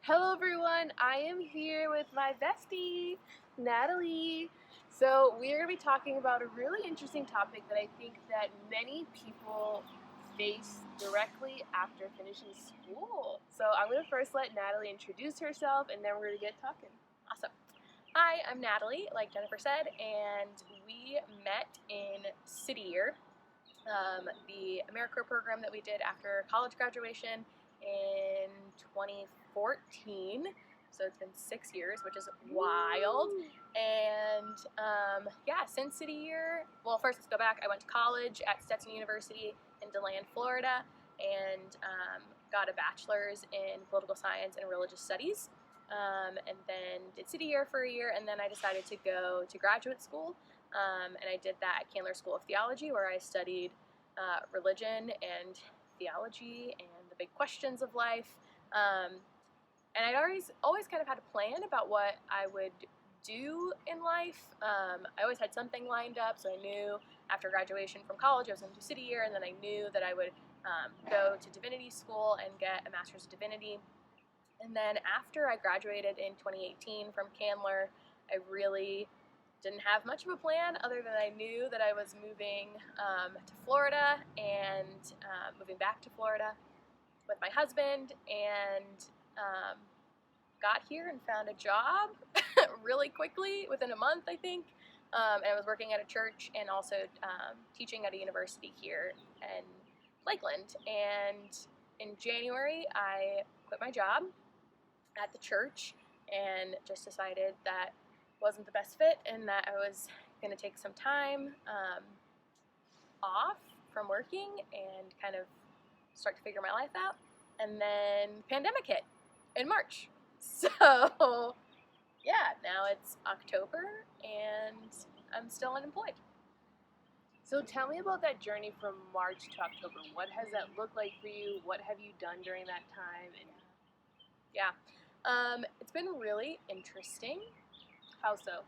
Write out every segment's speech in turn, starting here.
Hello everyone, I am here with my bestie, Natalie. So we're going to be talking about a really interesting topic that I think that many people face directly after finishing school. So I'm going to first let Natalie introduce herself and then we're going to get talking. Awesome. Hi, I'm Natalie, like Jennifer said, and we met in City Year, the AmeriCorps program that we did after college graduation in 2014. So it's been 6 years, which is wild. And since City Year, well, first let's go back. I went to college at Stetson University in DeLand, Florida, and got a bachelor's in political science and religious studies. And then did City Year for a year, and then I decided to go to graduate school, and I did that at Candler School of Theology, where I studied religion and theology and the big questions of life. And I'd always kind of had a plan about what I would do in life. I always had something lined up, so I knew after graduation from college I was going to do City Year, and then I knew that I would go to divinity school and get a master's of divinity. And then after I graduated in 2018 from Candler, I really didn't have much of a plan other than I knew that I was moving to Florida and moving back to Florida with my husband, and got here and found a job really quickly, within a month, I think. And I was working at a church and also teaching at a university here in Lakeland. And in January, I quit my job at the church and just decided that wasn't the best fit and that I was going to take some time off from working and kind of start to figure my life out. And then pandemic hit in March. So yeah, now it's October and I'm still unemployed. So tell me about that journey from March to October. What has that looked like for you? What have you done during that time? And yeah, it's been really interesting. how so?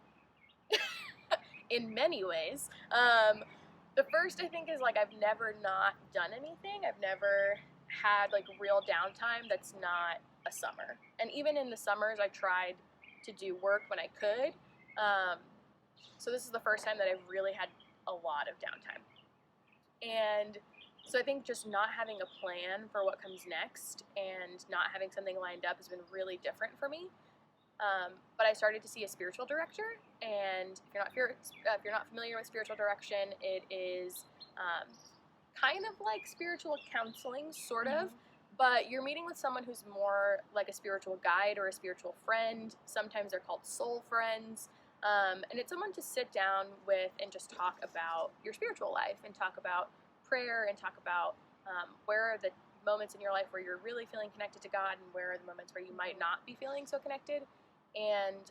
In many ways. The first, I think, is like I've never not done anything. I've never had like real downtime that's not a summer. And even in the summers, I tried to do work when I could. So this is the first time that I've really had a lot of downtime. And so I think just not having a plan for what comes next and not having something lined up has been really different for me. But I started to see a spiritual director, and if you're not familiar with spiritual direction, it is kind of like spiritual counseling, sort of, but you're meeting with someone who's more like a spiritual guide or a spiritual friend. Sometimes they're called soul friends, and it's someone to sit down with and just talk about your spiritual life and talk about prayer and talk about where are the moments in your life where you're really feeling connected to God and where are the moments where you might not be feeling so connected. And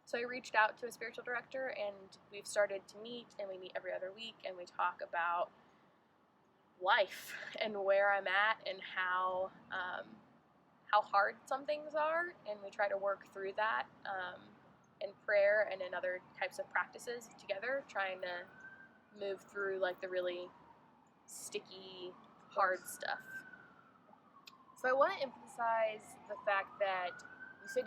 so I reached out to a spiritual director, and we've started to meet, and we meet every other week, and we talk about life and where I'm at and how hard some things are, and we try to work through that in prayer and in other types of practices together, trying to move through like the really sticky, hard stuff. So I want to emphasize the fact that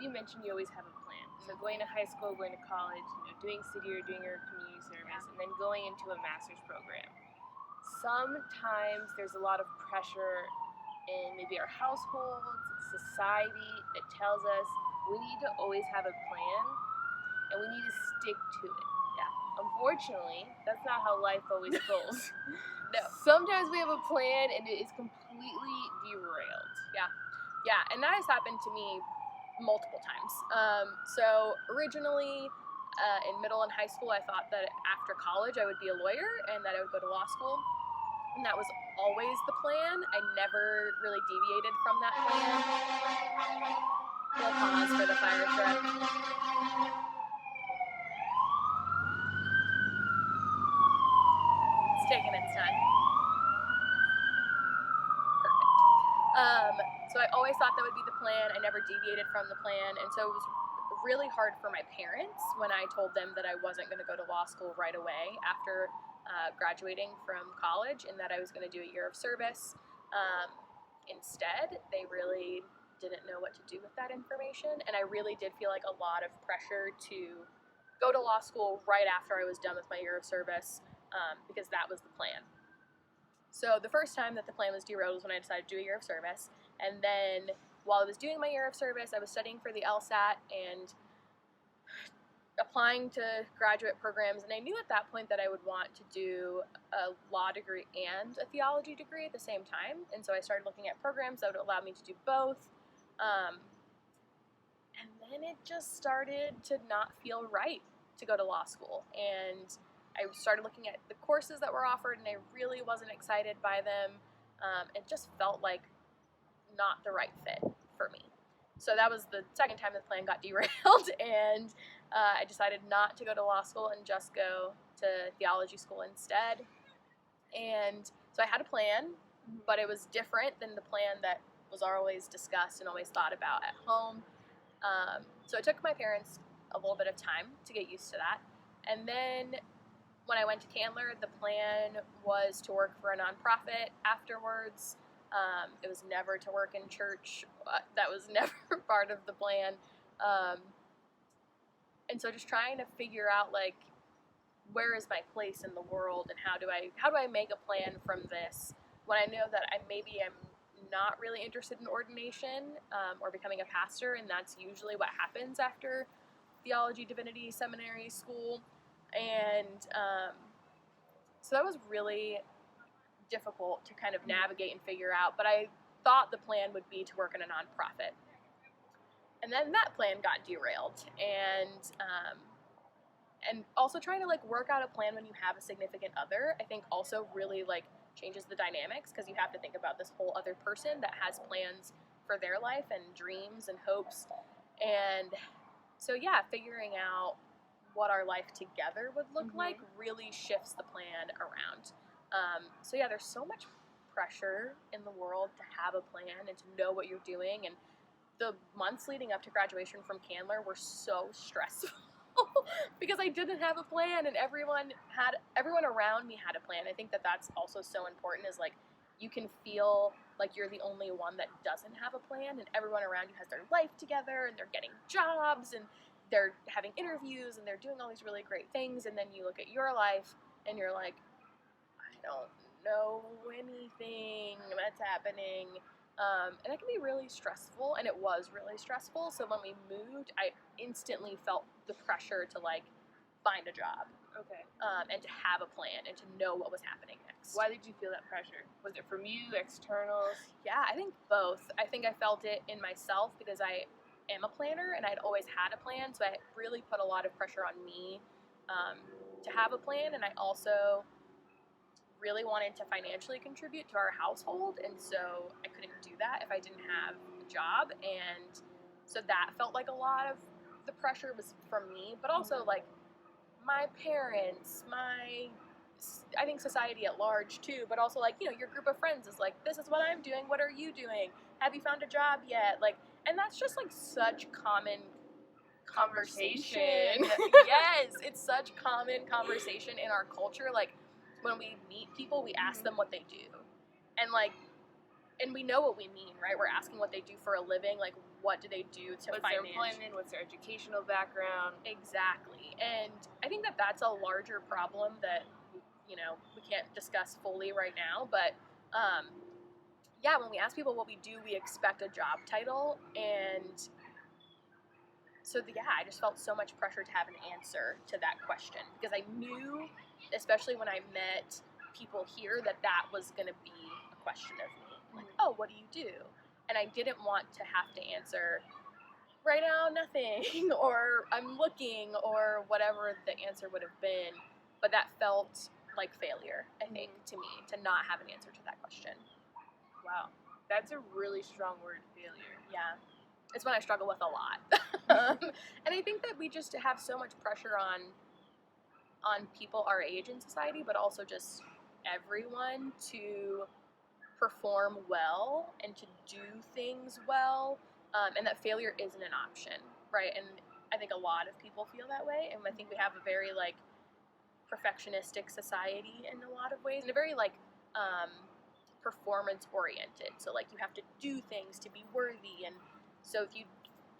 you mentioned you always have a plan. So going to high school, going to college, doing City Year, doing your community service, and then going into a master's program. Sometimes there's a lot of pressure in maybe our households, society, that tells us we need to always have a plan and we need to stick to it. Yeah. Unfortunately, that's not how life always goes. No. Sometimes we have a plan and it is completely derailed. Yeah, and that has happened to me multiple times. So originally, in middle and high school, I thought that after college I would be a lawyer and that I would go to law school. And that was always the plan. I never really deviated from that plan. We'll pause for the fire truck. It's taking its time. Perfect. So I always thought that would be the plan. I never deviated from the plan. And so it was really hard for my parents when I told them that I wasn't going to go to law school right away after graduating from college, and that I was going to do a year of service. Instead, they really didn't know what to do with that information. And I really did feel like a lot of pressure to go to law school right after I was done with my year of service, because that was the plan. So the first time that the plan was derailed was when I decided to do a year of service. And then while I was doing my year of service, I was studying for the LSAT and applying to graduate programs, and I knew at that point that I would want to do a law degree and a theology degree at the same time, and so I started looking at programs that would allow me to do both, and then it just started to not feel right to go to law school, and I started looking at the courses that were offered, and I really wasn't excited by them. It just felt like not the right fit for me. So that was the second time the plan got derailed, and I decided not to go to law school and just go to theology school instead. And so I had a plan, but it was different than the plan that was always discussed and always thought about at home. So it took my parents a little bit of time to get used to that. And then when I went to Candler, the plan was to work for a nonprofit afterwards. It was never to work in church. That was never part of the plan. And so just trying to figure out, like, where is my place in the world, and how do I make a plan from this when I know that I maybe am not really interested in ordination or becoming a pastor, and that's usually what happens after theology, divinity, seminary, school. And so that was really difficult to kind of navigate and figure out, but I thought the plan would be to work in a nonprofit. And then that plan got derailed, and also trying to, like, work out a plan when you have a significant other, I think also really, like, changes the dynamics, because you have to think about this whole other person that has plans for their life and dreams and hopes. And so, yeah, figuring out what our life together would look like really shifts the plan around. So yeah, there's so much pressure in the world to have a plan and to know what you're doing, and the months leading up to graduation from Candler were so stressful because I didn't have a plan, and everyone around me had a plan. I think that that's also so important, is, like, you can feel like you're the only one that doesn't have a plan, and everyone around you has their life together, and they're getting jobs, and they're having interviews, and they're doing all these really great things, and then you look at your life and you're like, I don't know anything that's happening. And it can be really stressful, and it was really stressful. So when we moved, I instantly felt the pressure to, like, find a job. Okay. And to have a plan and to know what was happening next. Why did you feel that pressure? Was it from you, externals? Yeah, I think both. I think I felt it in myself because I am a planner and I'd always had a plan, so I really put a lot of pressure on me to have a plan, and I also really wanted to financially contribute to our household, and so I couldn't do that if I didn't have a job, and so that felt like a lot of the pressure was from me, but also, like, my parents, I think society at large too, but also, like, you know, your group of friends is like, this is what I'm doing, what are you doing? Have you found a job yet? Like, and that's just, like, such common conversation. Yes, it's such common conversation in our culture. Like, when we meet people, we ask them what they do, and, like, and we know what we mean, right? We're asking what they do for a living, like, what do they do to What's their employment? What's their educational background? Exactly. And I think that that's a larger problem that, you know, we can't discuss fully right now, but yeah, when we ask people what we do, we expect a job title, and so yeah, I just felt so much pressure to have an answer to that question, because I knew, especially when I met people here, that that was going to be a question of me. Like, oh, what do you do? And I didn't want to have to answer, right now, nothing, or I'm looking, or whatever the answer would have been. But that felt like failure, I think, to me, to not have an answer to that question. Wow. That's a really strong word, failure. Yeah. It's one I struggle with a lot. And I think that we just have so much pressure on people our age in society, but also just everyone, to perform well and to do things well, and that failure isn't an option, right? And I think a lot of people feel that way, and I think we have a very, like, perfectionistic society in a lot of ways, and a very, like, performance oriented. So, like, you have to do things to be worthy, and So if you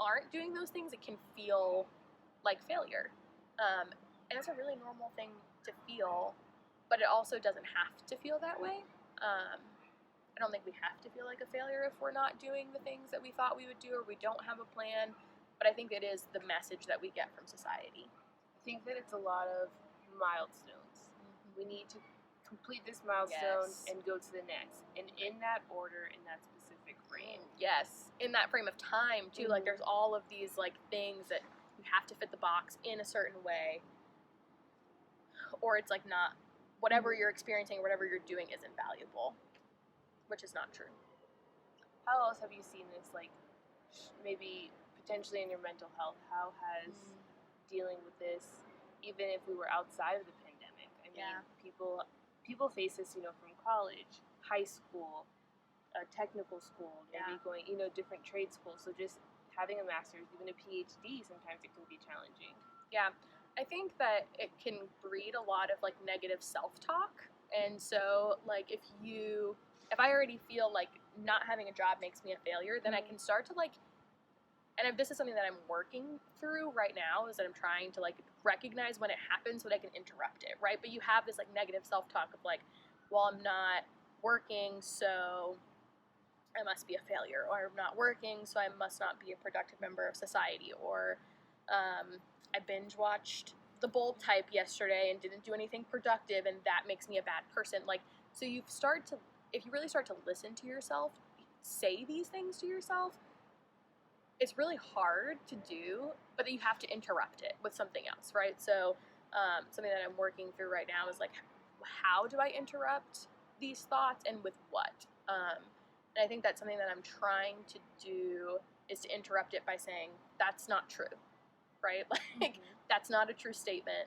aren't doing those things, it can feel like failure. And it's a really normal thing to feel, but it also doesn't have to feel that way. I don't think we have to feel like a failure if we're not doing the things that we thought we would do or we don't have a plan, but I think it is the message that we get from society. I think that it's a lot of milestones. We need to complete this milestone and go to the next, and in that order, in that specific frame. Yes, in that frame of time too. Like there's all of these like things that you have to fit the box in a certain way, or it's like not, whatever you're experiencing, whatever you're doing isn't valuable, which is not true. How else have you seen this, like maybe potentially in your mental health? How has dealing with this, even if we were outside of the pandemic? I mean, people face this, from college, high school, technical school, maybe going, different trade schools. So just having a master's, even a PhD, sometimes it can be challenging. Yeah, I think that it can breed a lot of like negative self-talk. And so like if I already feel like not having a job makes me a failure, then I can start to like, and this is something that I'm working through right now, is that I'm trying to like recognize when it happens so that I can interrupt it, right? But you have this like negative self-talk of like, well, I'm not working, so I must be a failure, or I'm not working, so I must not be a productive member of society, or I binge watched The Bold Type yesterday and didn't do anything productive, and that makes me a bad person. Like, so if you really start to listen to yourself, say these things to yourself, it's really hard to do, but you have to interrupt it with something else, right? So something that I'm working through right now is like, how do I interrupt these thoughts, and with what? And I think that's something that I'm trying to do, is to interrupt it by saying, that's not true, right? Like, that's not a true statement.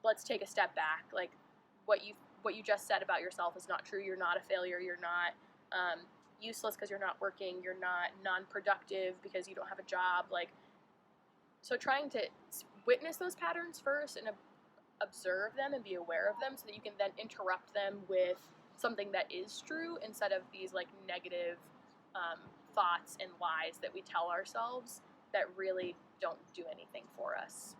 Let's take a step back. Like, what you just said about yourself is not true. You're not a failure. You're not useless because you're not working. You're not non-productive because you don't have a job. Like, so trying to witness those patterns first and observe them and be aware of them, so that you can then interrupt them with something that is true, instead of these like negative thoughts and lies that we tell ourselves that really don't do anything for us.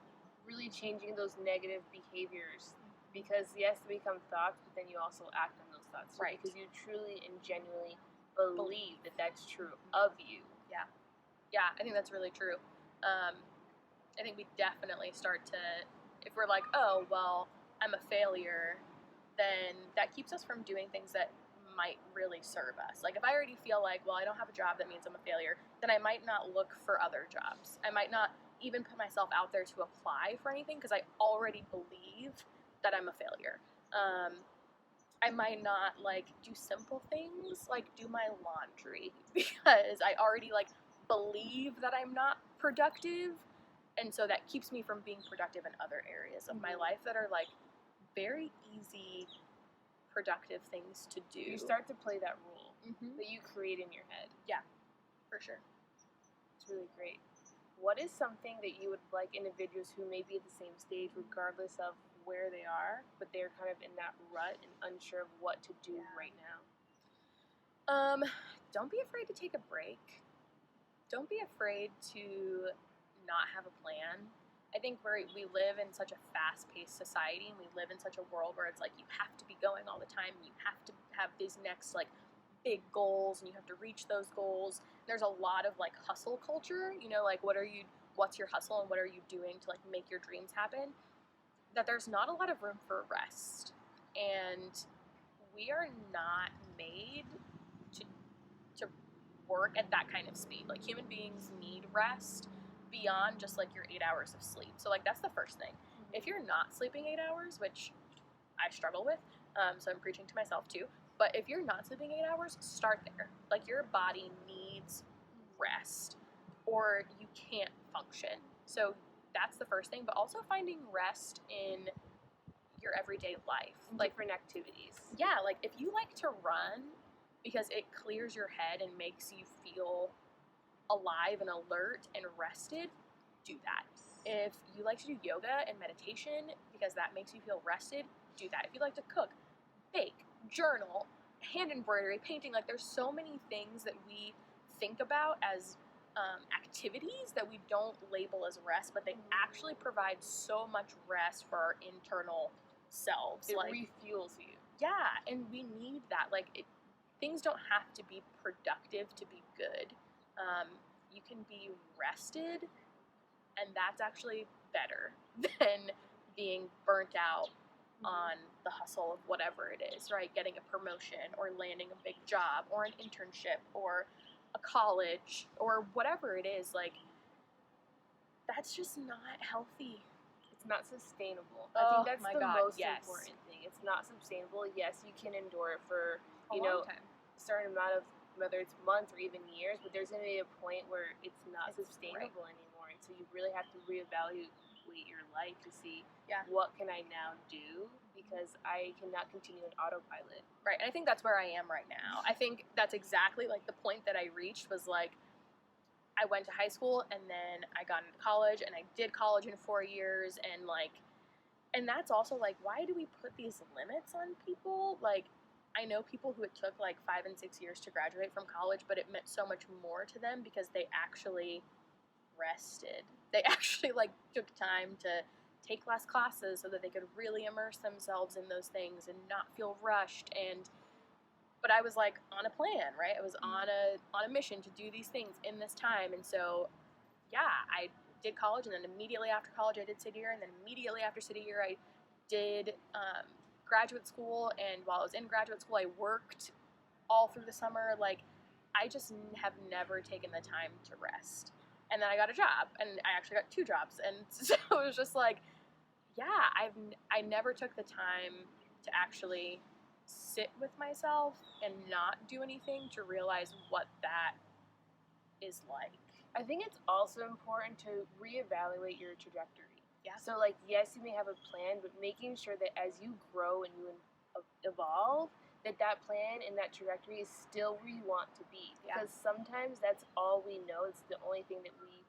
Really changing those negative behaviors, because yes, they become thoughts, but then you also act on those thoughts, right? Because you truly and genuinely believe that that's true of you. Yeah, I think that's really true. I think we definitely start to, if we're like, oh, well, I'm a failure, then that keeps us from doing things that might really serve us. Like, if I already feel like, well, I don't have a job, that means I'm a failure, then I might not look for other jobs. I might not even put myself out there to apply for anything, because I already believe that I'm a failure. I might not like do simple things like do my laundry, because I already like believe that I'm not productive, and so that keeps me from being productive in other areas of my life that are like very easy, productive things to do. You start to play that role that you create in your head. Yeah, for sure. It's really great. What is something that you would like individuals who may be at the same stage, regardless of where they are, but they're kind of in that rut and unsure of what to do right now? Don't be afraid to take a break. Don't be afraid to not have a plan. I think we live in such a fast-paced society, and we live in such a world where it's like you have to be going all the time, and you have to have these next like big goals, and you have to reach those goals. There's a lot of like hustle culture, like what's your hustle and what are you doing to like make your dreams happen? That there's not a lot of room for rest, and we are not made to work at that kind of speed. Like, human beings need rest beyond just like your 8 hours of sleep. So like that's the first thing. If you're not sleeping 8 hours, which I struggle with, so I'm preaching to myself too, but if you're not sleeping 8 hours, start there. Like, your body needs rest or you can't function. So that's the first thing, but also finding rest in your everyday life. Like, different activities. Yeah, like if you like to run because it clears your head and makes you feel alive and alert and rested, do that. If you like to do yoga and meditation because that makes you feel rested, do that. If you like to cook, bake, journal, hand embroidery, painting, like there's so many things that we think about as activities that we don't label as rest, but they actually provide so much rest for our internal selves. It like refuels you. Yeah, and we need that. Things don't have to be productive to be good. You can be rested, and that's actually better than being burnt out on the hustle of whatever it is, right? Getting a promotion or landing a big job or an internship or a college or whatever it is. That's just not healthy. It's not sustainable. I think that's the most yes. important thing. It's not sustainable. Yes, you can endure it for, A long time. a certain amount of, whether it's months or even years, but there's going to be a point where it's not sustainable anymore. And so you really have to reevaluate your life to see what can I now do, because I cannot continue on autopilot. Right, and I think that's where I am right now. I think that's exactly the point that I reached was I went to high school and then I got into college and I did college in 4 years and and that's also why do we put these limits on people? I know people who it took 5 and 6 years to graduate from college, but it meant so much more to them because they actually rested. They actually took time to take less classes so that they could really immerse themselves in those things and not feel rushed. But I was on a plan, right? I was on a mission to do these things in this time. And so I did college, and then immediately after college I did City Year, and then immediately after City Year I did graduate school. And while I was in graduate school I worked all through the summer. I just have never taken the time to rest. And then I got a job, and I actually got 2 jobs, and so it was just I never took the time to actually sit with myself and not do anything to realize what that is like. I think it's also important to reevaluate your trajectory. Yeah. So, yes, you may have a plan, but making sure that as you grow and you evolve, that plan and that trajectory is still where you want to be. Because sometimes that's all we know. It's the only thing that we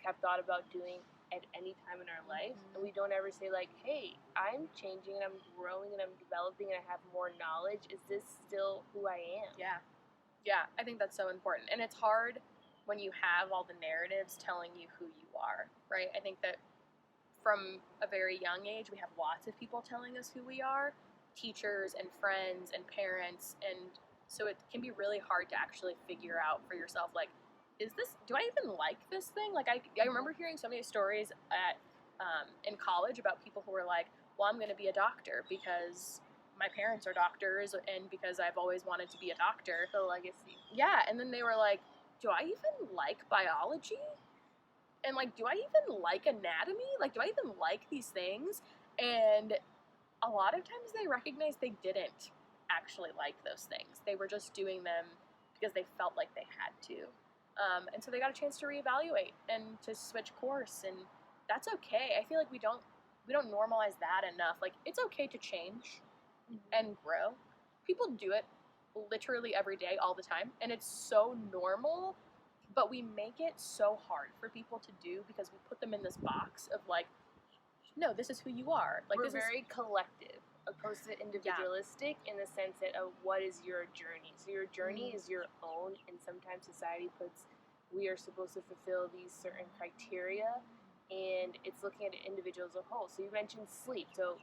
have thought about doing at any time in our life, and we don't ever say hey, I'm changing and I'm growing and I'm developing and I have more knowledge. Is this still who I am? Yeah, I think that's so important. And it's hard when you have all the narratives telling you who you are, right? I think that from a very young age we have lots of people telling us who we are, teachers and friends and parents, and so it can be really hard to actually figure out for yourself do I even like this thing? I remember hearing so many stories in college about people who were well, I'm going to be a doctor because my parents are doctors and because I've always wanted to be a doctor. The legacy. Yeah, and then they were do I even like biology? And do I even like anatomy? Do I even like these things? And a lot of times they recognized they didn't actually like those things. They were just doing them because they felt like they had to. And so they got a chance to reevaluate and to switch course, and that's okay. I feel we don't normalize that enough. It's okay to change and grow. People do it literally every day, all the time, and it's so normal, but we make it so hard for people to do because we put them in this box of no, this is who you are. We're very collective opposed to individualistic in the sense that what is your journey? So your journey is your own, and sometimes society puts we are supposed to fulfill these certain criteria, and it's looking at an individual as a whole. So you mentioned sleep. So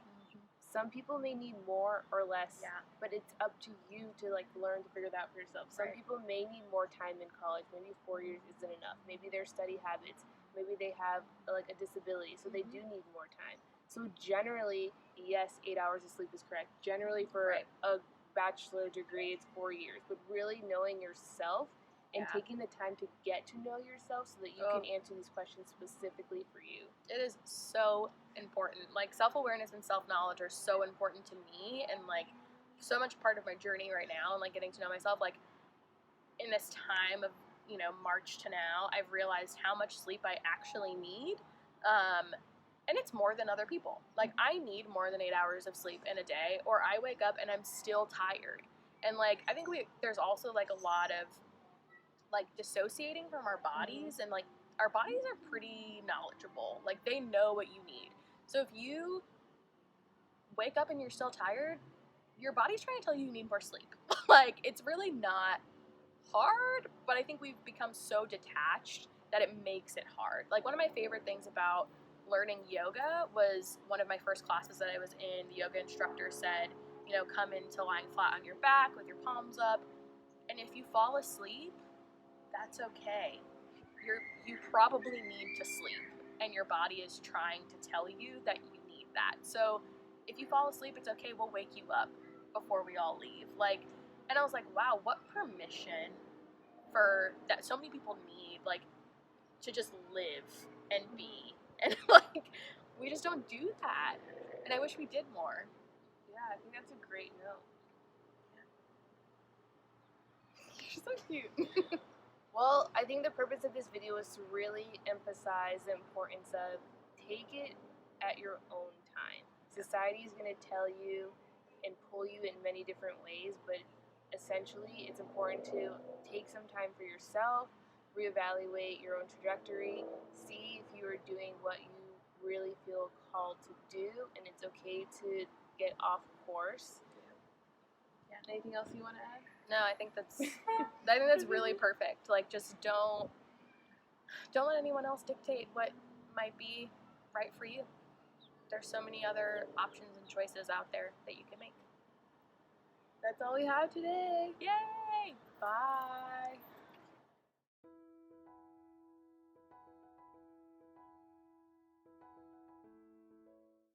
some people may need more or less, but it's up to you to learn to figure that out for yourself. Some people may need more time in college. Maybe 4 years isn't enough. Maybe their study habits. Maybe they have a disability, so they do need more time. So generally, yes, 8 hours of sleep is correct. Generally, for a bachelor degree, it's 4 years. But really knowing yourself and taking the time to get to know yourself so that you can answer these questions specifically for you. It is so important. Self-awareness and self-knowledge are so important to me, and so much part of my journey right now, and getting to know myself. In this time of March to now, I've realized how much sleep I actually need, and it's more than other people. I need more than 8 hours of sleep in a day, or I wake up and I'm still tired. And I think there's also a lot of dissociating from our bodies, and our bodies are pretty knowledgeable. They know what you need. So if you wake up and you're still tired, your body's trying to tell you you need more sleep. It's really not hard, but I think we've become so detached that it makes it hard. Like, one of my favorite things about learning yoga was one of my first classes that I was in, the yoga instructor said, you know, come into lying flat on your back with your palms up, and if you fall asleep, that's okay. You probably need to sleep, and your body is trying to tell you that you need that. So if you fall asleep, it's okay, we'll wake you up before we all leave. Like, and I was like, wow, what permission for that so many people need, like, to just live and be. And like, we just don't do that. And I wish we did more. Yeah, I think that's a great note. She's so cute. Well, I think the purpose of this video is to really emphasize the importance of take it at your own time. Society is going to tell you and pull you in many different ways, but essentially it's important to take some time for yourself, reevaluate your own trajectory, see if you are doing what you really feel called to do, and it's okay to get off course. Yeah. Anything else you want to add? No, I think that's really perfect. Like, just don't let anyone else dictate what might be right for you. There's so many other options and choices out there that you can make. That's all we have today. Yay! Bye.